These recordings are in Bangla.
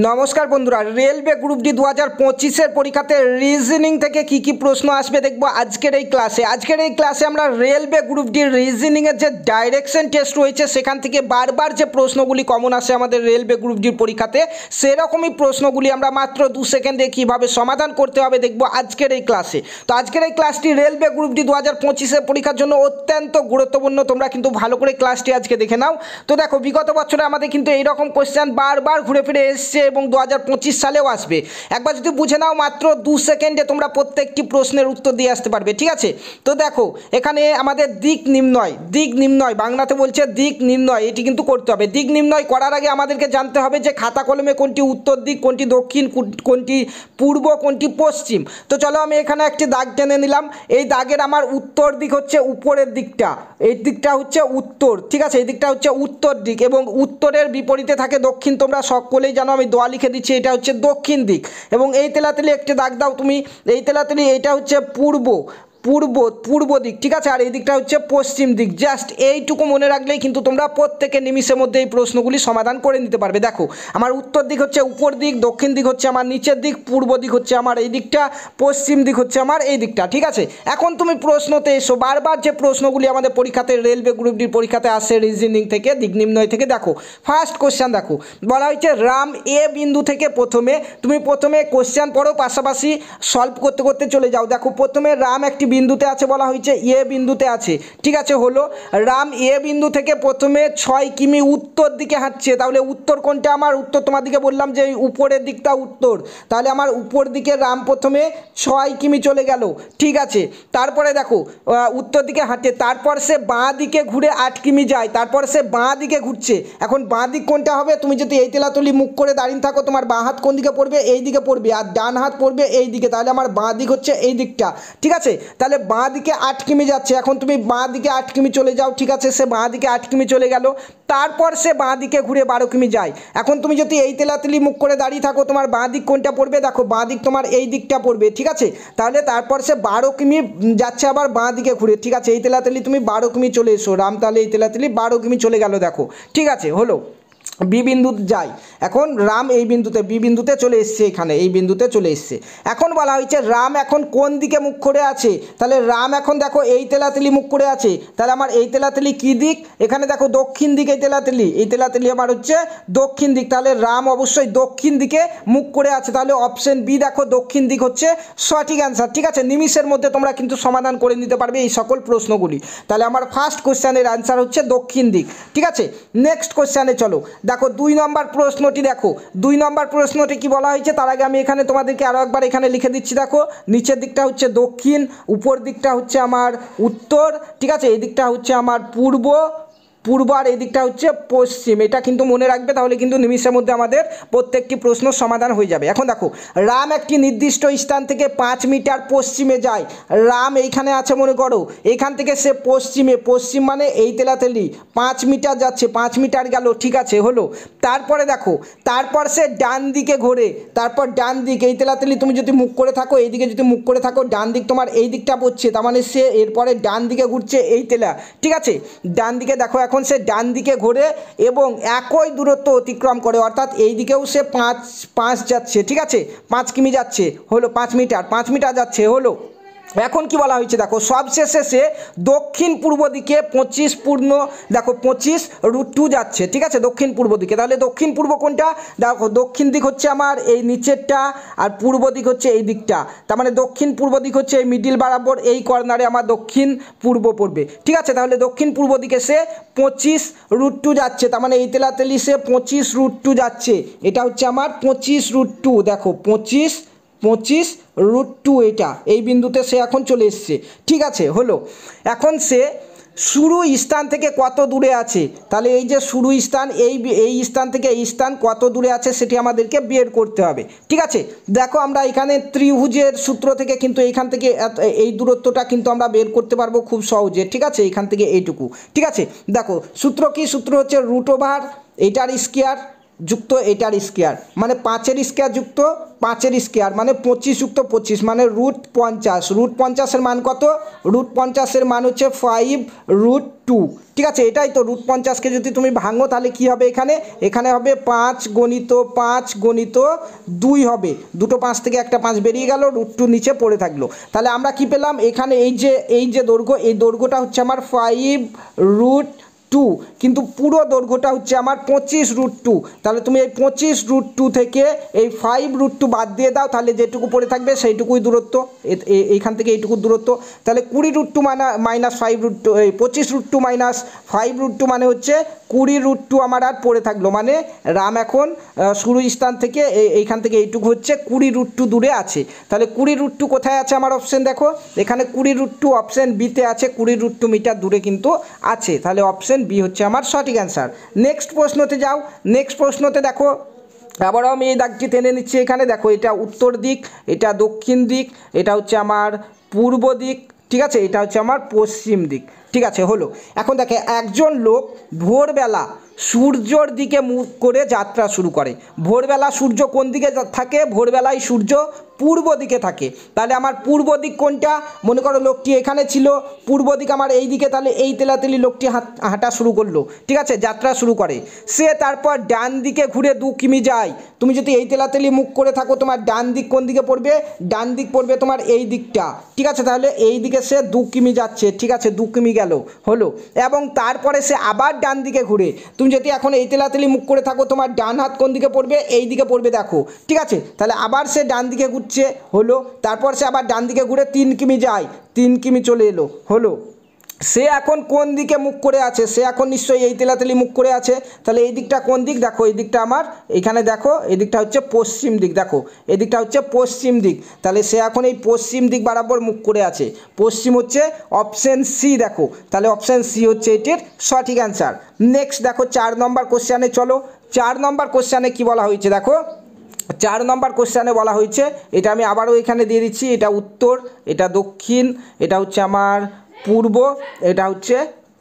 নমস্কার বন্ধুরা, রেলওয়ে গ্রুপ ডি 2025-এর পরীক্ষাতে রিজনিং থেকে কি প্রশ্ন আসবে দেখব আজকের এই ক্লাসে আমরা রেলওয়ে গ্রুপ ডি রিজনিংয়ের যে ডাইরেকশন টেস্ট রয়েছে সেখান থেকে বারবার যে প্রশ্নগুলি কমন আসে আমাদের রেলওয়ে গ্রুপ ডির পরীক্ষাতে, সেরকমই প্রশ্নগুলি আমরা মাত্র 2 সেকেন্ডে কীভাবে সমাধান করতে হবে দেখব আজকের এই ক্লাসে। তো আজকের এই ক্লাসটি রেলওয়ে গ্রুপ ডি 2025-এর পরীক্ষার জন্য অত্যন্ত গুরুত্বপূর্ণ। তোমরা কিন্তু ভালো করে ক্লাসটি আজকে দেখে নাও। তো দেখো, বিগত বছরে আমাদের কিন্তু এইরকম কোয়েশ্চেন বারবার ঘুরে ফিরে এসছে এবং 2025 সালেও আসবে। একবার যদি বুঝে নাও, মাত্র 2 সেকেন্ডে তোমরা প্রত্যেকটি প্রশ্নের উত্তর দিয়ে আসতে পারবে, ঠিক আছে? তো দেখো, এখানে আমাদের দিক নির্ণয় বাংলাতে বলছে দিক নির্ণয়, এটি কিন্তু করতে হবে। দিক নির্ণয় করার আগে আমাদেরকে জানতে হবে যে খাতা কলমে কোনটি উত্তর দিক, কোনটি দক্ষিণ, কোনটি পূর্ব, কোনটি পশ্চিম। তো চলো আমি এখানে একটি দাগ টেনে নিলাম। এই দাগের আমার উত্তর দিক হচ্ছে উপরের দিকটা, এই দিকটা হচ্ছে উত্তর, ঠিক আছে? এই দিকটা হচ্ছে উত্তর দিক এবং উত্তরের বিপরীতে থাকে দক্ষিণ। তোমরা সকলেই জানো, আমি দোয়া লিখে দিচ্ছি, এটা হচ্ছে দক্ষিণ দিক। এবং এই তেলাতেলি একটি দাগ দাও তুমি, এই তেলাতেলি, এটা হচ্ছে পূর্ব দিক, ঠিক আছে? আর এই দিকটা হচ্ছে পশ্চিম দিক। জাস্ট এইটুকু মনে রাখলেই কিন্তু তোমরা প্রত্যেকের নিমিষের মধ্যে এই প্রশ্নগুলি সমাধান করে নিতে পারবে। দেখো, আমার উত্তর দিক হচ্ছে উপর দিক, দক্ষিণ দিক হচ্ছে আমার নিচের দিক, পূর্ব দিক হচ্ছে আমার এই দিকটা, পশ্চিম দিক হচ্ছে আমার এই দিকটা, ঠিক আছে? এখন তুমি প্রশ্নতে এসো। বারবার যে প্রশ্নগুলি আমাদের পরীক্ষাতে, রেলওয়ে গ্রুপ ডির পরীক্ষাতে আসে রিজনিং থেকে, দিক নির্ণয় থেকে, দেখো ফার্স্ট কোশ্চেন দেখো, বলা হয়েছে রাম এ বিন্দু থেকে তুমি প্রথমে কোশ্চেন পড়ো, পাশাপাশি সলভ করতে করতে চলে যাও। দেখো, প্রথমে রাম একটি বিন্দুতে আছে, বলা হয়েছে এ বিন্দুতে আছে, ঠিক আছে? হলো, রাম এ বিন্দু থেকে প্রথমে 6 কিমি উত্তর দিকে হাঁটছে। তাহলে উত্তর কোনটা? আমার উত্তর তোমাদেরকে বললাম যে উপরের দিকটা উত্তর। তাহলে আমার উপর দিকে রাম প্রথমে 6 কিমি চলে গেল, ঠিক আছে? তারপরে দেখো, উত্তর দিকে হাঁটে, তারপর সে বাঁ দিকে ঘুরে 8 কিমি যায়, তারপর সে বাঁ দিকে ঘুরছে। এখন বাঁ দিক কোনটা হবে? তুমি যদি এই তেলাতলি মুখ করে দাঁড়িয়ে থাকো, তোমার বাঁ হাত কোন দিকে পড়বে? এই দিকে পড়বে, আর ডান হাত পড়বে এই দিকে। তাহলে আমার বাঁ দিক হচ্ছে এই দিকটা, ঠিক আছে? তাহলে বাঁ দিকে 8 কিমি যাচ্ছে। এখন তুমি বাঁ দিকে 8 কিমি চলে যাও, ঠিক আছে? সে বাঁ দিকে 8 কিমি চলে গেল, তারপর সে বাঁ দিকে ঘুরে 12 কিমি যায়। এখন তুমি যদি এই তেলাতলি মুখ করে দাঁড়িয়ে থাকো, তোমার বাঁ দিক কোনটা পড়বে? দেখো, বাঁ দিক তোমার এই দিকটা পড়বে, ঠিক আছে? তাহলে তারপর সে 12 কিমি যাচ্ছে আবার বাঁ দিকে ঘুরে, ঠিক আছে? এই তেলাতলি তুমি 12 কিমি চলে এসো, রাম তাহলে এই তেলাতলি 12 কিমি চলে গেল, দেখো, ঠিক আছে? হলো, বি বিন্দুতে যাই। এখন রাম এই বিন্দুতে, বি বিন্দুতে চলে এসছে, এখানে এই বিন্দুতে চলে এসছে। এখন বলা হয়েছে রাম এখন কোন দিকে মুখ করে আছে? তাহলে রাম এখন দেখো এই তেলাতেলি মুখ করে আছে। তাহলে আমার এই তেলাতেলি কি দিক? এখানে দেখো দক্ষিণ দিকে এই তেলাতেলি আমার হচ্ছে দক্ষিণ দিক। তাহলে রাম অবশ্যই দক্ষিণ দিকে মুখ করে আছে। তাহলে অপশন বি দেখো, দক্ষিণ দিক হচ্ছে সঠিক অ্যান্সার, ঠিক আছে? নিমিষের মধ্যে তোমরা কিন্তু সমাধান করে নিতে পারবে এই সকল প্রশ্নগুলি। তাহলে আমার ফার্স্ট কোশ্চেনের অ্যান্সার হচ্ছে দক্ষিণ দিক, ঠিক আছে? নেক্সট কোশ্চেনে চলো। দেখো 2 নম্বর প্রশ্নটি, দেখো 2 নম্বর প্রশ্নটি কি বলা হয়েছে, তার আগে আমি এখানে তোমাদেরকে আরও একবার এখানে লিখে দিচ্ছি। দেখো, নিচের দিকটা হচ্ছে দক্ষিণ, উপর দিকটা হচ্ছে আমার উত্তর, ঠিক আছে? এই দিকটা হচ্ছে আমার পূর্ব, আর এই দিকটা হচ্ছে পশ্চিম। এটা কিন্তু মনে রাখবে, তাহলে কিন্তু নিমিষের মধ্যে আমাদের প্রত্যেকটি প্রশ্ন সমাধান হয়ে যাবে। এখন দেখো, রাম একটি নির্দিষ্ট স্থান থেকে 5 মিটার পশ্চিমে যায়। রাম এইখানে আছে মনে করো, এইখান থেকে সে পশ্চিম মানে এই তেলাতেলি 5 মিটার যাচ্ছে, 5 মিটার গেল, ঠিক আছে? হলো, তারপরে দেখো, তারপর সে ডান দিকে ঘোরে, তারপর ডান দিক, এই তেলাতেলি তুমি যদি মুখ করে থাকো, এইদিকে যদি মুখ করে থাকো, ডান দিক তোমার এই দিকটা পড়ছে, তার মানে সে এরপরে ডান দিকে ঘুরছে এই তেলা, ঠিক আছে? ডান দিকে দেখো, এখন সে ডান দিকে ঘোরে এবং একই দূরত্ব অতিক্রম করে, অর্থাৎ এই দিকেও সে 5 যাচ্ছে, ঠিক আছে? 5 কিমি যাচ্ছে, হলো 5 মিটার যাচ্ছে, হলো। এখন কি বলা হয়েছে দেখো, সবশেষে সে দক্ষিণ পূর্ব দিকে 25 যাচ্ছে, ঠিক আছে? দক্ষিণ পূর্ব দিকে। তাহলে দক্ষিণ পূর্ব কোনটা? দেখো, দক্ষিণ দিক হচ্ছে আমার এই নিচেরটা, আর পূর্ব দিক হচ্ছে এই দিকটা। তার মানে দক্ষিণ পূর্ব দিক হচ্ছে এই মিডিল বরাবর এই কর্নারে আমার দক্ষিণ পূর্ব পড়বে, ঠিক আছে? তাহলে দক্ষিণ পূর্ব দিকে সে 25 যাচ্ছে, তার মানে এই তেলাতেলি সে 25 যাচ্ছে। এটা হচ্ছে আমার 25 দেখো 25 এটা এই বিন্দুতে সে এখন চলে এসছে, ঠিক আছে? হলো, এখন সে শুরু স্থান থেকে কত দূরে আছে? তাহলে এই যে শুরু স্থান, এই স্থান থেকে এই স্থান কত দূরে আছে সেটি আমাদেরকে বের করতে হবে, ঠিক আছে? দেখো, আমরা এখানে ত্রিভুজের সূত্র থেকে কিন্তু এইখান থেকে এই দূরত্বটা কিন্তু আমরা বের করতে পারবো খুব সহজে, ঠিক আছে? এইখান থেকে এইটুকু, ঠিক আছে? দেখো, সূত্র কি? সূত্র হচ্ছে √, এইটার স্কোয়ার যুক্ত এটার স্কোয়ার, মানে 5-এর স্কোয়ার যুক্ত 5-এর স্কোয়ার, মানে 25 যুক্ত 25, মানে √50। √50-এর মান কত? √50-এর মান হচ্ছে 5√2, ঠিক আছে, এটাই তো √50কে যদি তুমি ভাঙো তাহলে কি হবে, এখানে এখানে হবে 5 গণিত 5 গণিত 2 হবে, দুটো 5 থেকে একটা 5 বেরিয়ে গেল, √2 নিচে পড়ে থাকলো। তাহলে আমরা কি পেলাম, এখানে এই যে দৈর্ঘ্য, এই দৈর্ঘ্যটা হচ্ছে আমার 5√2, কিন্তু পুরো দৈর্ঘ্যটা হচ্ছে আমার 25√2। তাহলে তুমি এই 25√2 থেকে এই 5√2 বাদ দিয়ে দাও, তাহলে যেটুকু পড়ে থাকবে সেইটুকুই দূরত্ব, এইখান থেকে এইটুকু দূরত্ব। তাহলে 20√2 মাইনাস 5√2, এই 25√2 মাইনাস 5√2 মানে হচ্ছে 20√2 আমার আর পড়ে থাকলো, মানে রাম এখন শুরু স্থান থেকে এইখান থেকে এইটুকু হচ্ছে 20√2 দূরে আছে। তাহলে 20√2 কোথায় আছে আমার অপশন দেখো, এখানে 20√2 অপশন বিতে আছে, 20√2 মিটার দূরে কিন্তু আছে। তাহলে অপশন বি হচ্ছে আমার সঠিক অ্যান্সার। নেক্সট প্রশ্নতে যাও, নেক্সট প্রশ্নতে দেখো আবারও আমি এই দাগটি টেনে নিচ্ছি, এখানে দেখো এটা উত্তর দিক, এটা দক্ষিণ দিক, এটা হচ্ছে আমার পূর্ব দিক, ঠিক আছে, এটা হচ্ছে আমার পশ্চিম দিক, ঠিক আছে হলো। এখন দেখে একজন লোক ভোরবেলা সূর্যর দিকে মুখ করে যাত্রা শুরু করে। ভোরবেলা সূর্য কোন দিকে থাকে, ভোরবেলায় সূর্য পূর্ব দিকে থাকে। তাহলে আমার পূর্ব দিক কোনটা, মনে করো লোকটি এখানে ছিল, পূর্ব দিক আমার এই দিকে, তাহলে এই তেলাতেলি লোকটি হাঁটা শুরু করলো, ঠিক আছে, যাত্রা শুরু করে। সে তারপর ডান দিকে ঘুরে 2 কিমি যায়। তুমি যদি এই তেলাতেলি মুখ করে থাকো, তোমার ডান দিক কোন দিকে পড়বে, ডান দিক পড়বে তোমার এই দিকটা, ঠিক আছে। তাহলে এই দিকে সে 2 কিমি যাচ্ছে, ঠিক আছে, 2 কিমি গেল হলো। এবং তারপরে সে আবার ডান দিকে ঘুরে, তুমি যদি এখন এই তেলাতেলি মুখ করে থাকো, তোমার ডান হাত কোন দিকে পড়বে, এই দিকে পড়বে দেখো, ঠিক আছে। তাহলে আবার সে ডান দিকে ঘুরছে হলো, তারপর সে আবার ডান দিকে ঘুরে 3 কিমি যায়, 3 কিমি চলে এলো হলো। সে এখন কোন দিকে মুখ করে আছে, সে এখন নিশ্চয়ই এই তেলাতেলি মুখ করে আছে। তাহলে এই দিকটা কোন দিক, দেখো এই দিকটা আমার এখানে দেখো, এই দিকটা হচ্ছে পশ্চিম দিক, দেখো এই দিকটা হচ্ছে পশ্চিম দিক। তাহলে সে এখন এই পশ্চিম দিক বরাবর মুখ করে আছে, পশ্চিম হচ্ছে অপশন সি, দেখো তাহলে অপশন সি হচ্ছে এটির সঠিক অ্যান্সার। নেক্সট দেখো 4 নম্বর কোশ্চেনে চলো, 4 নম্বর কোশ্চেনে কি বলা হয়েছে দেখো, 4 নম্বর কোশ্চেনে বলা হয়েছে, এটা আমি আবারও এখানে দিয়ে দিচ্ছি, এটা উত্তর, এটা দক্ষিণ, এটা হচ্ছে আমার পূর্ব, এটা হচ্ছে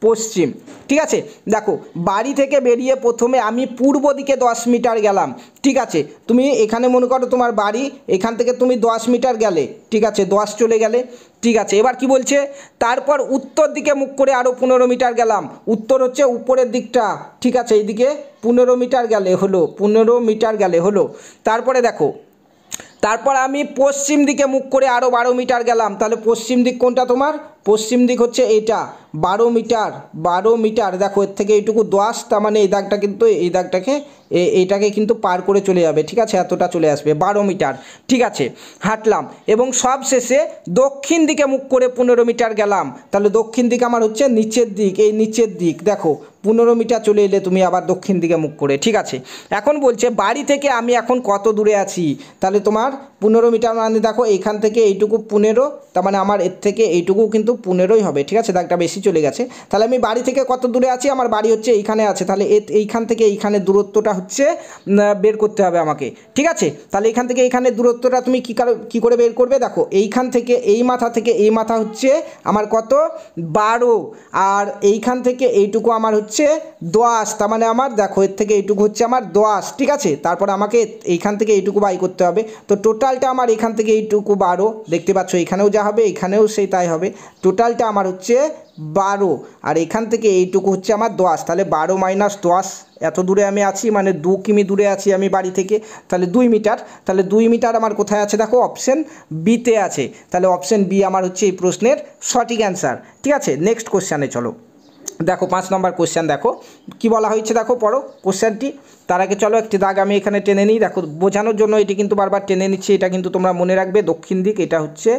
পশ্চিম, ঠিক আছে। দেখো বাড়ি থেকে বেরিয়ে প্রথমে আমি পূর্ব দিকে 10 মিটার গেলাম, ঠিক আছে। তুমি এখানে মনে করো তোমার বাড়ি, এখান থেকে তুমি 10 মিটার গেলে, ঠিক আছে, 10 চলে গেলে, ঠিক আছে। এবার কি বলছে, তারপর উত্তর দিকে মুখ করে আরও 15 মিটার গেলাম, উত্তর হচ্ছে উপরের দিকটা, ঠিক আছে, এইদিকে 15 মিটার গেলে হলো, 15 মিটার গেলে হলো। তারপরে দেখো, তারপর আমি পশ্চিম দিকে মুখ করে আরও 12 মিটার গেলাম, তাহলে পশ্চিম দিক কোনটা তোমার, পশ্চিম দিক হচ্ছে এইটা 12 মিটার, 12 মিটার দেখো এর থেকে এইটুকু 10, তার মানে এই দাগটা কিন্তু এই দাগটাকে এইটাকে কিন্তু পার করে চলে যাবে, ঠিক আছে, এতটা চলে আসবে 12 মিটার, ঠিক আছে, হাঁটলাম। এবং সব শেষে দক্ষিণ দিকে মুখ করে 15 মিটার গেলাম, তাহলে দক্ষিণ দিক আমার হচ্ছে নিচের দিক, এই নিচের দিক দেখো 15 মিটার চলে এলে তুমি আবার দক্ষিণ দিকে মুখ করে, ঠিক আছে। এখন বলছে বাড়ি থেকে আমি এখন কত দূরে আছি, তাহলে তোমার 15 মিটার মানে দেখো এইখান থেকে এইটুকু 15, তার মানে আমার এর থেকে এইটুকু কিন্তু 15ই হবে, ঠিক আছে, দাগটা বেশি চলে গেছে। তাহলে আমি বাড়ি থেকে কত দূরে আছি, আমার বাড়ি হচ্ছে এইখানে আছে, তাহলে এইখান থেকে এইখানে দূরত্বটা হচ্ছে বের করতে হবে আমাকে, ঠিক আছে। তাহলে এইখান থেকে এইখানে দূরত্বটা তুমি কী করে বের করবে, দেখো এইখান থেকে এই মাথা থেকে এই মাথা হচ্ছে আমার কত 12, আর এইখান থেকে এইটুকু আমার হচ্ছে 10, তার মানে আমার দেখো এর থেকে এইটুকু হচ্ছে আমার 10, ঠিক আছে। তারপর আমাকে এইখান থেকে এইটুকু বাই করতে হবে, তো টোটালটা আমার এখান থেকে এইটুকু 12, দেখতে পাচ্ছ এখানেও যা হবে এখানেও সেই তাই হবে, টোটালটা আমার হচ্ছে 12, আর এখান থেকে এইটুকু হচ্ছে আমার 10, তাহলে 12 মাইনাস 10, এত দূরে আমি আছি, মানে 2 কিমি দূরে আছি আমি বাড়ি থেকে, তাহলে 2 মিটার, তাহলে 2 মিটার আমার কোথায় আছে দেখো অপশন বিতে আছে, তাহলে অপশন বি আমার হচ্ছে এই প্রশ্নের সঠিক অ্যান্সার, ঠিক আছে। নেক্সট কোশ্চেনে চলো, দেখো 5 নম্বর কোশ্চেন দেখো কি বলা হয়েছে, দেখো পড়ো কোশ্চেনটি। তার আগে চলো একটি দাগ আমি এখানে টেনে নিই, দেখো বোঝানোর জন্য এটি কিন্তু বারবার টেনে নিচ্ছি, এটা কিন্তু তোমরা মনে রাখবে, দক্ষিণ দিক এটা হচ্ছে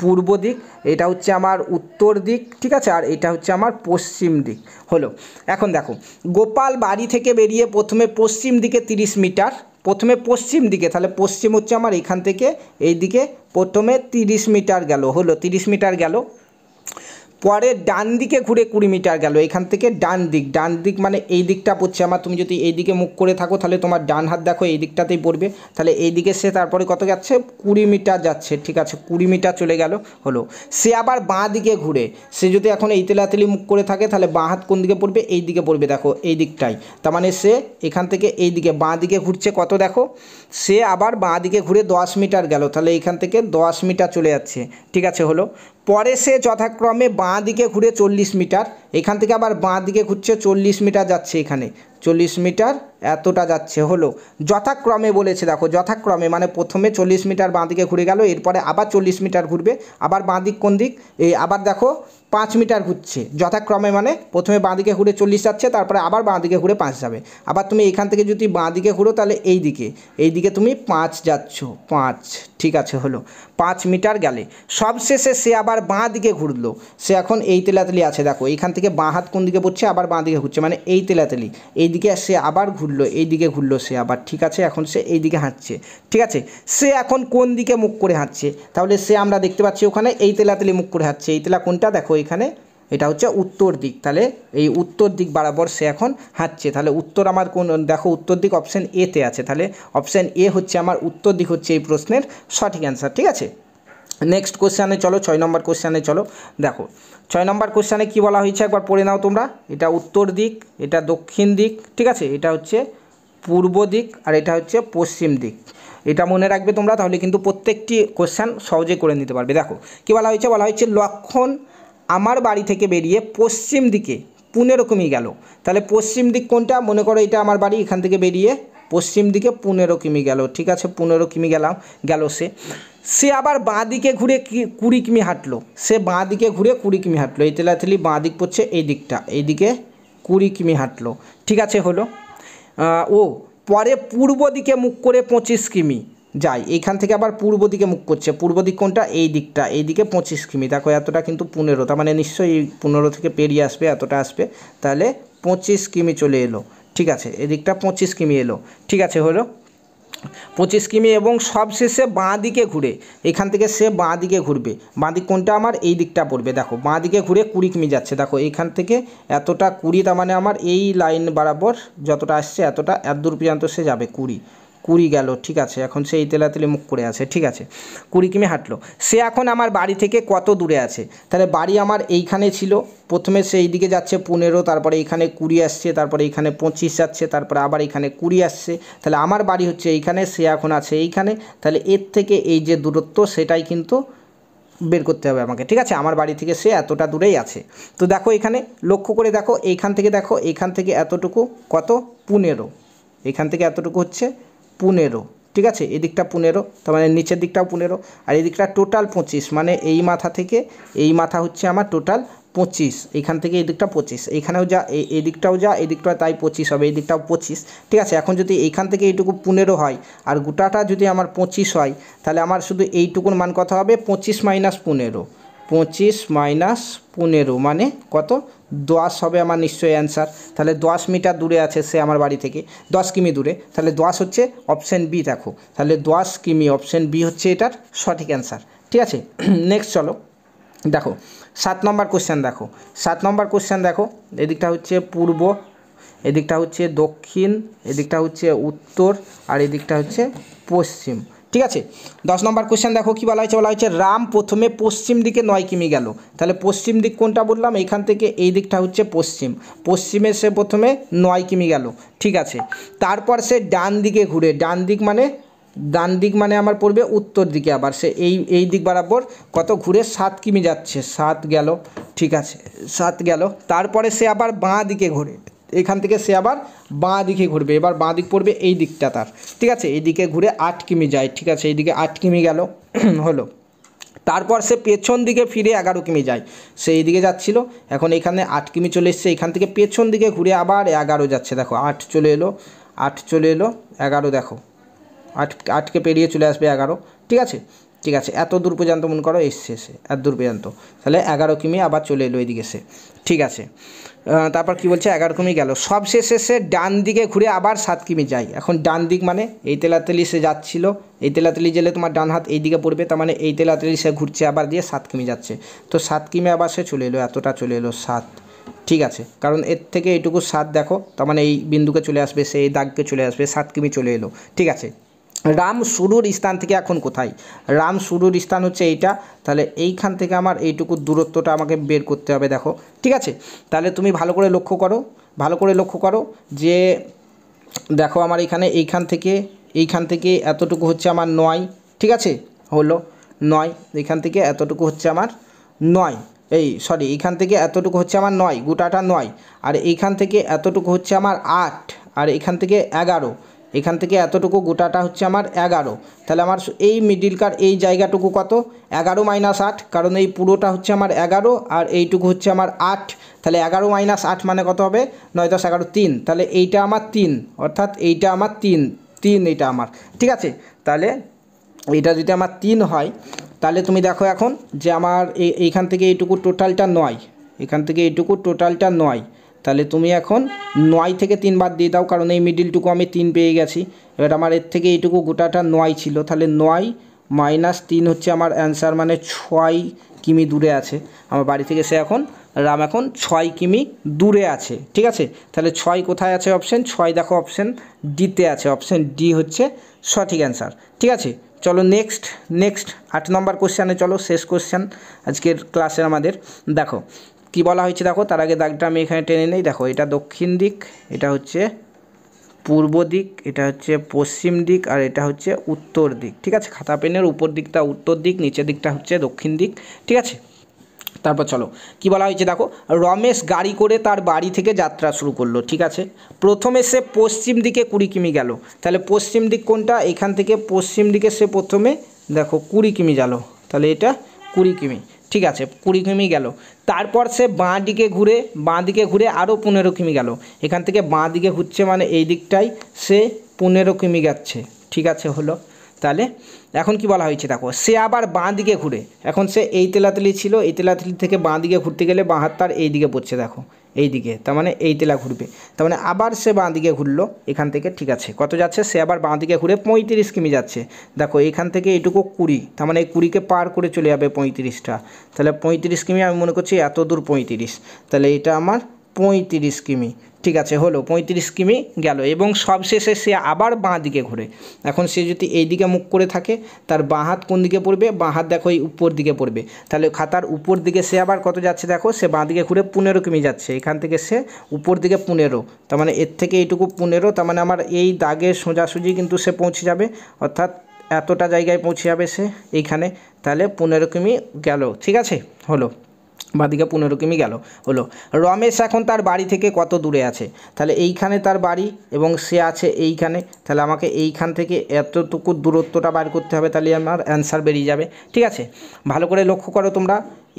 পূর্ব দিক, এটা হচ্ছে আমার উত্তর দিক, ঠিক আছে, আর এটা হচ্ছে আমার পশ্চিম দিক হলো। এখন দেখো গোপাল বাড়ি থেকে বেরিয়ে প্রথমে পশ্চিম দিকে 30 মিটার, প্রথমে পশ্চিম দিকে, তাহলে পশ্চিম হচ্ছে আমার এখান থেকে এই দিকে প্রথমে 30 মিটার গেল হলো, 30 মিটার গেল। পরে ডান দিকে ঘুরে 20 মিটার গেল, এখান থেকে ডান দিক, ডান দিক মানে এই দিকটা পড়ছে আমার, তুমি যদি এই দিকে মুখ করে থাকো তাহলে তোমার ডান হাত দেখো এই দিকটাতেই পড়বে, তাহলে এই দিকে সে তারপরে কত যাচ্ছে 20 মিটার যাচ্ছে, ঠিক আছে, 20 মিটার চলে গেল হলো। সে আবার বাঁ দিকে ঘুরে, সে যদি এখন এই তেলাতেলি মুখ করে থাকে তাহলে বাঁ হাত কোন দিকে পড়বে, এই দিকে পড়বে, দেখো এই দিকটাই, তার মানে সে এখান থেকে এই দিকে বাঁ দিকে ঘুরছে কত দেখো, সে আবার বাঁ দিকে ঘুরে 10 মিটার গেল, তাহলে এইখান থেকে 10 মিটার চলে যাচ্ছে, ঠিক আছে হলো। পরে সে যথাক্রমে বাঁ দিকে ঘুরে 40 মিটার, এখান থেকে আবার বাঁ দিকে ঘুরছে 40 মিটার যাচ্ছে, এখানে 40 মিটার এতটা যাচ্ছে, হলো যথাক্রমে বলেছে। দেখো যথাক্রমে মানে প্রথমে 40 মিটার বাঁ দিকে ঘুরে গেল, এরপরে আবার 40 মিটার ঘুরবে, আবার বাঁ দিক কোন দিক, এই আবার দেখো 5 মিটার ঘুরছে যথাক্রমে, মানে প্রথমে বাঁ দিকে ঘুরে 40 যাচ্ছে, তারপরে আবার বাঁ দিকে ঘুরে 5 যাবে। আবার তুমি এখান থেকে যদি বাঁ দিকে ঘুরো তাহলে এই দিকে তুমি 5 যাচ্ছ, 5, ঠিক আছে, হলো 5 মিটার গেলে সবশেষে সে আবার বাঁ দিকে ঘুরলো, সে এখন এই তেলাতেলি আছে, দেখো এইখান থেকে বাঁ হাত কোন দিকে পড়ছে, আবার বাঁ দিকে ঘুরছে, মানে এই তেলাতেলি, এই দিকে সে আবার ঘুরলো, এই দিকে ঘুরলো সে আবার, ঠিক আছে, এখন সে এই দিকে হাঁটছে, ঠিক আছে। সে এখন কোন দিকে মুখ করে হাঁটছে, তাহলে সে আমরা দেখতে পাচ্ছি ওখানে এই তেলাতেলি মুখ করে হাঁটছে, এই তেলা কোনটা দেখো এখানে, এটা হচ্ছে উত্তর দিক, তাহলে এই উত্তর দিক বরাবর সে এখন হাঁটছে, তাহলে উত্তর আমার কোন, দেখো উত্তর দিক অপশান এতে আছে, তাহলে অপশান এ হচ্ছে আমার উত্তর দিক, হচ্ছে এই প্রশ্নের সঠিক অ্যান্সার, ঠিক আছে। নেক্সট কোশ্চেনে চলো, 6 নম্বর কোশ্চেনে চলো। দেখো 6 নম্বর কোশ্চেনে কী বলা হয়েছে একবার পড়ে নাও তোমরা, এটা উত্তর দিক, এটা দক্ষিণ দিক, ঠিক আছে, এটা হচ্ছে পূর্ব দিক, আর এটা হচ্ছে পশ্চিম দিক, এটা মনে রাখবে তোমরা, তাহলে কিন্তু প্রত্যেকটি কোশ্চেন সহজে করে নিতে পারবে। দেখো কী বলা হয়েছে লক্ষণ আমার বাড়ি থেকে বেরিয়ে পশ্চিম দিকে 15 কিমি গেল, তাহলে পশ্চিম দিক কোনটা, মনে করো এটা আমার বাড়ি, এখান থেকে বেরিয়ে পশ্চিম দিকে 15 কিমি গেল, ঠিক আছে, 15 কিমি গেল সে আবার বাঁ দিকে ঘুরে 20 কিমি হাঁটলো, সে বাঁ দিকে ঘুরে 20 কিমি হাঁটলো, এই তেলাতেলি বাঁ দিক পড়ছে এই দিকটা, এইদিকে 20 কিমি হাঁটলো, ঠিক আছে, হলো। ও পরে পূর্ব দিকে মুখ করে 25 কিমি যায়, এইখান থেকে আবার পূর্ব দিকে মুখ করছে, পূর্ব দিক কোনটা, এই দিকটা, এইদিকে 25 কিমি, দেখো এতটা কিন্তু 15, তার মানে নিশ্চয়ই এই 15 থেকে পেরিয়ে আসবে, এতটা আসবে, তাহলে 25 কিমি চলে এলো, ঠিক আছে, এদিকটা 25 কিমি এলো, ঠিক আছে, হলো 25 কিমি, এবং সবশেষে বাঁ দিকে ঘুরে, এখান থেকে সে বাঁ দিকে ঘুরবে, বাঁ দিক কোনটা আমার, এই দিকটা পড়বে, দেখো বাঁ দিকে ঘুরে 20 কিমি যাচ্ছে, দেখো এইখান থেকে এতটা 20, তার মানে আমার এই লাইন বরাবর যতটা আসছে এতটা এত দূর পর্যন্ত সে যাবে, 20 গেল, ঠিক আছে, এখন সে এই তেলাতেলি মুখ করে আছে, ঠিক আছে, 20 কিমি হাঁটলো। সে এখন আমার বাড়ি থেকে কত দূরে আছে, তাহলে বাড়ি আমার এইখানে ছিল, প্রথমে সে এই দিকে যাচ্ছে 15, তারপরে এইখানে 20 আসছে, তারপরে এইখানে 25 যাচ্ছে, তারপরে আবার এইখানে 20 আসছে, তাহলে আমার বাড়ি হচ্ছে এইখানে, সে এখন আছে এইখানে, তাহলে এর থেকে এই যে দূরত্ব সেটাই কিন্তু বের করতে হবে আমাকে, ঠিক আছে, আমার বাড়ি থেকে সে এতটা দূরেই আছে। তো দেখো এখানে লক্ষ্য করে দেখো, এইখান থেকে দেখো, এইখান থেকে এতটুকু কত, 15, এখান থেকে এতটুকু হচ্ছে 15, ঠিক আছে, এদিকটা 15, তার মানে নিচের দিকটাও 15, আর এই দিকটা টোটাল 25, মানে এই মাথা থেকে এই মাথা হচ্ছে আমার টোটাল 25, এইখান থেকে এই দিকটা 25, এইখানেও যা এই দিকটাও যা, এই দিকটা তাই 25 হবে, এই দিকটাও 25, ঠিক আছে। এখন যদি এইখান থেকে এইটুকু 15 হয় আর গোটাটা যদি আমার 25 হয়, তাহলে আমার শুধু এইটুকুর মান কত হবে, 25 মাইনাস 15, 25 মাইনাস 15 মানে কত, 10 হবে আমার নিশ্চয়ই অ্যান্সার, তাহলে 10 মিটার দূরে আছে সে আমার বাড়ি থেকে, 10 কিমি দূরে, তাহলে 10 হচ্ছে অপশান বি, দেখো তাহলে 10 কিমি, অপশান বি হচ্ছে এটার সঠিক অ্যান্সার, ঠিক আছে। নেক্সট চলো, দেখো 7 নম্বর কোশ্চেন, দেখো 7 নম্বর কোশ্চেন, দেখো এদিকটা হচ্ছে পূর্ব, এদিকটা হচ্ছে দক্ষিণ, এদিকটা হচ্ছে উত্তর, আর এদিকটা হচ্ছে পশ্চিম, ঠিক আছে। 10 নম্বর কোশ্চেন দেখো কী বলা হয়েছে রাম প্রথমে পশ্চিম দিকে 9 কিমি গেল, তাহলে পশ্চিম দিক কোনটা বললাম, এইখান থেকে এই দিকটা হচ্ছে পশ্চিমে সে প্রথমে 9 কিমি গেল, ঠিক আছে, তারপর সে ডান দিকে ঘুরে, ডান দিক মানে আমার পড়বে উত্তর দিকে, আবার সে এই দিক বরাবর কত ঘুরে 7 কিমি যাচ্ছে, 7 গেল, ঠিক আছে, 7 গেল, তারপরে সে আবার বাঁ দিকে ঘুরে, এখান থেকে সে আবার বাঁ দিকে ঘুরবে, এবার বাঁ দিক পড়বে এই দিকটা তার, ঠিক আছে, এইদিকে ঘুরে 8 কিমি যায়, ঠিক আছে, এইদিকে 8 কিমি গেল, হলো, তারপর সে পেছন দিকে ফিরে 11 কিমি যায়, সে এইদিকে যাচ্ছিল, এখন এখানে 8 কিমি চলে এসছে, এখান থেকে পেছন দিকে ঘুরে আবার 11 যাচ্ছে, দেখো 8 চলে এলো, 11, দেখো 8কে পেরিয়ে চলে আসবে 11, ঠিক আছে, এত দূর পর্যন্ত মনে করো এসছে এত দূর পর্যন্ত, তাহলে 11 কিমি আবার চলে এলো এইদিকে সে, ঠিক আছে। তারপর কি বলছে 11 কিমি গেল, সবশেষে সে ডান দিকে ঘুরে আবার 7 কিমি যায়, এখন ডান দিক মানে এই তেলাতেলি সে যাচ্ছিল, এই তেলাতেলি গেলে তোমার ডান হাত এই দিকে পড়বে, তার মানে এই তেলাতেলি সে ঘুরছে আবার দিয়ে 7 কিমি যাচ্ছে, তো 7 কিমি আবার সে চলে এলো, এতটা চলে এলো 7, ঠিক আছে, কারণ এর থেকে এইটুকু 7 দেখো, তার মানে এই বিন্দুকে চলে আসবে, সে এই দাগকে চলে আসবে, 7 কিমি চলে এলো, ঠিক আছে। রাম শুরুর স্থান থেকে এখন কোথায়, রাম শুরুর স্থান হচ্ছে এইটা, তাহলে এইখান থেকে আমার এইটুকু দূরত্বটা আমাকে বের করতে হবে, দেখো, ঠিক আছে। তাহলে তুমি ভালো করে লক্ষ্য করো যে দেখো আমার এইখান থেকে এতটুকু হচ্ছে আমার 9, ঠিক আছে, হলো 9, এখান থেকে এতটুকু হচ্ছে আমার নয়, এই সরি এইখান থেকে এতটুকু হচ্ছে আমার 9, গোটাটা 9, আর এইখান থেকে এতটুকু হচ্ছে আমার 8, আর এখান থেকে 11, এখান থেকে এতটুকু গোটাটা হচ্ছে আমার 11। তাহলে আমার এই মিডিলকার এই জায়গাটুকু কত? 11 - 8, কারণ এই পুরোটা হচ্ছে আমার 11 আর এইটুকু হচ্ছে আমার 8। তাহলে 11 - 8 মানে কত হবে? 9 × 10 = 11, 3। তাহলে এইটা আমার 3, অর্থাৎ এইটা আমার 3, এইটা আমার। ঠিক আছে, তাহলে এইটা যদি আমার 3 হয়, তাহলে তুমি দেখো এখন যে আমার এইখান থেকে এইটুকু টোটালটা 9, এখান থেকে এইটুকু টোটালটা 9। তাহলে তুমি এখন 9 থেকে 3 বাদ দিয়ে দাও, কারণ এই মিডিলটুকু আমি 3 পেয়ে গেছি। এবার আমার এর থেকে এইটুকু গোটাটা 9 ছিল, তাহলে 9 - 3 হচ্ছে আমার অ্যান্সার, মানে 6 কিমি দূরে আছে আমার বাড়ি থেকে। সে এখন রাম এখন 6 কিমি দূরে আছে। ঠিক আছে, তাহলে 6 কোথায় আছে? অপশান 6 দেখো অপশান ডিতে আছে, অপশান ডি হচ্ছে সঠিক অ্যান্সার। ঠিক আছে, চলো নেক্সট 8 নম্বর কোশ্চেনে চলো, শেষ কোশ্চেন আজকের ক্লাসের আমাদের। দেখো কি বলা হয়েছে, দেখো তার আগে দাগটা আমি এখানে টেনে নেই। দেখো এটা দক্ষিণ দিক, এটা হচ্ছে পূর্ব দিক, এটা হচ্ছে পশ্চিম দিক, আর এটা হচ্ছে উত্তর দিক। ঠিক আছে, খাতা পেনের উপর দিকটা উত্তর দিক, নিচের দিকটা হচ্ছে দক্ষিণ দিক। ঠিক আছে, তারপর চলো কি বলা হয়েছে, দেখো রমেশ গাড়ি করে তার বাড়ি থেকে যাত্রা শুরু করলো। ঠিক আছে, প্রথমে সে পশ্চিম দিকে 20 কিমি গেল। তাহলে পশ্চিম দিক কোনটা? এখান থেকে পশ্চিম দিকে সে প্রথমে দেখো 20 কিমি গেল, তাহলে এটা 20 কিমি। ঠিক আছে, 20 কিমি গেল। তারপর সে বাঁ দিকে ঘুরে আরও 15 কিমি গেল। এখান থেকে বাঁ দিকে ঘুরছে মানে এই দিকটাই সে 15 কিমি যাচ্ছে। ঠিক আছে, হলো। তাহলে এখন কি বলা হয়েছে, দেখো সে আবার বাঁ দিকে ঘুরে, এখন সে এই তেলাতলি ছিল, এই তেলাতলি থেকে বাঁ দিকে ঘুরতে গেলে বাঁ হাত তার এই দিকে পড়ছে, দেখো এই দিকে, তার মানে এই তেলা ঘুরবে। তার মানে আবার সে বাঁ দিকে ঘুরলো এখান থেকে। ঠিক আছে, কত যাচ্ছে? সে আবার বাঁ দিকে ঘুরে 35 কিমি যাচ্ছে। দেখো এখান থেকে এইটুকু 20, তার মানে এই 20কে পার করে চলে যাবে 35টা। তাহলে 35 কিমি, আমি মনে করছি এত দূর 35, তাহলে এটা আমার 35 কিমি। ঠিক আছে, হলো 35 কিমি গেল, এবং সবশেষে সে আবার বাঁ দিকে ঘুরে। এখন সে যদি এই দিকে মুখ করে থাকে, তার বাঁ হাত কোন দিকে পড়বে? বাঁ হাত দেখো এই উপর দিকে পড়বে। তাহলে খাতার উপর দিকে সে আবার কত যাচ্ছে? দেখো সে বাঁ দিকে ঘুরে 15 কিমি যাচ্ছে। এখান থেকে সে উপর দিকে 15, তার মানে এর থেকে এইটুকু 15, তার মানে আমার এই দাগের সোজাসুজি কিন্তু সে পৌঁছে যাবে, অর্থাৎ এতটা জায়গায় পৌঁছে যাবে সে এইখানে। তাহলে 15 কিমি গেল। ঠিক আছে, হলো, বাঁদিকে 15 কিমি গেল, হলো। রমেশ এখন তার বাড়ি থেকে কত দূরে আছে? তাহলে এইখানে তার বাড়ি এবং সে আছে এইখানে। তাহলে আমাকে এইখান থেকে এতটুকু দূরত্বটা বার করতে হবে, তাহলে আমার অ্যান্সার বেরিয়ে যাবে। ঠিক আছে, ভালো করে লক্ষ্য করো তোমরা,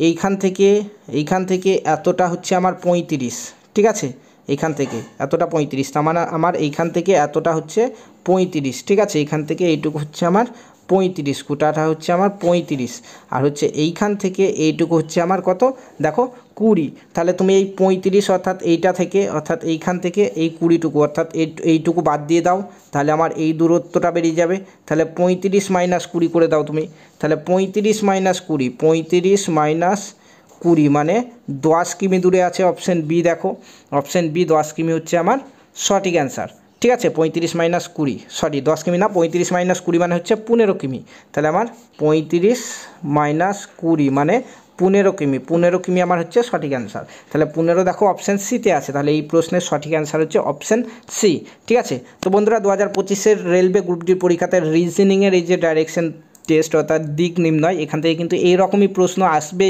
এইখান থেকে এতটা হচ্ছে আমার 35। ঠিক আছে, এইখান থেকে এতটা 35, তার মানে আমার এইখান থেকে এতটা হচ্ছে 35। ঠিক আছে, এইখান থেকে এইটুকু হচ্ছে আমার 35, গোটাটা হচ্ছে আমার 35, আর হচ্ছে এইখান থেকে এইটুকু হচ্ছে আমার কত? দেখো 20। তাহলে তুমি এই 35 অর্থাৎ এইটা থেকে, অর্থাৎ এইখান থেকে এই 20টুকু অর্থাৎ এইটুকু বাদ দিয়ে দাও, তাহলে আমার এই দূরত্বটা বেরিয়ে যাবে। তাহলে 35 - 20 করে দাও তুমি, তাহলে 35 - 20, 35 - 20 মানে 10 কিমি দূরে আছে। অপশান বি দেখো, অপশান বি 10 কিমি হচ্ছে আমার সঠিক অ্যান্সার। ঠিক আছে, 35 - 20, সরি 10 কিমি না, 35 - 20 মানে হচ্ছে 15 কিমি। তাহলে আমার 35 - 20 মানে 15 কিমি, 15 কিমি আমার হচ্ছে সঠিক অ্যান্সার। তাহলে 15 দেখো অপশান সিতে আছে, তাহলে এই প্রশ্নের সঠিক অ্যান্সার হচ্ছে অপশান সি। ঠিক আছে, তো বন্ধুরা 2025-এর রেলওয়ে গ্রুপ ডি পরীক্ষাতে রিজনিংয়ের এই যে ডাইরেকশন টেস্ট অর্থাৎ দিক নির্ণয়, এখান থেকে কিন্তু এইরকমই প্রশ্ন আসবে।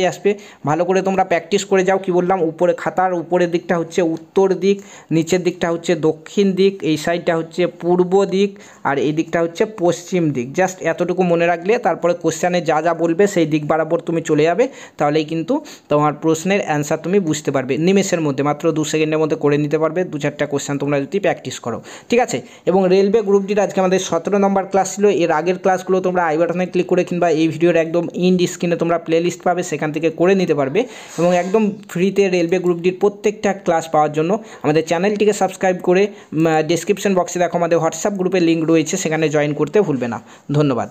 ভালো করে তোমরা প্র্যাকটিস করে যাও। কি বললাম, উপরে খাতার উপরের দিকটা হচ্ছে উত্তর দিক, নিচের দিকটা হচ্ছে দক্ষিণ দিক, এই সাইডটা হচ্ছে পূর্ব দিক, আর এই দিকটা হচ্ছে পশ্চিম দিক। জাস্ট এতটুকু মনে রাখলে তারপরে কোশ্চেনে যা যা বলবে সেই দিক বরাবর তুমি চলে যাবে, তাহলেই কিন্তু তোমার প্রশ্নের অ্যান্সার তুমি বুঝতে পারবে নিমেষের মধ্যে, মাত্র 2 সেকেন্ডের মধ্যে করে নিতে পারবে 2-4টা কোশ্চেন তোমরা যদি প্র্যাকটিস করো। ঠিক আছে, এবং রেলওয়ে গ্রুপ ডির আজকে আমাদের 17 নম্বর ক্লাস ছিল। এর আগের ক্লাসগুলো তোমরা আই বাটনে ক্লিক করে কিংবা এই ভিডিওর একদম ইন্ড স্ক্রিনে তোমরা প্লেলিস্ট পাবে, সেখান থেকে করে নিতে পারবে। এবং একদম ফ্রিতে রেলওয়ে গ্রুপ ডির প্রত্যেকটা ক্লাস পাওয়ার জন্য আমাদের চ্যানেলটিকে সাবস্ক্রাইব করে ডেসক্রিপশন বক্সে দেখো আমাদের হোয়াটসঅ্যাপ গ্রুপের লিঙ্ক রয়েছে, সেখানে জয়েন করতে ভুলবে না। ধন্যবাদ।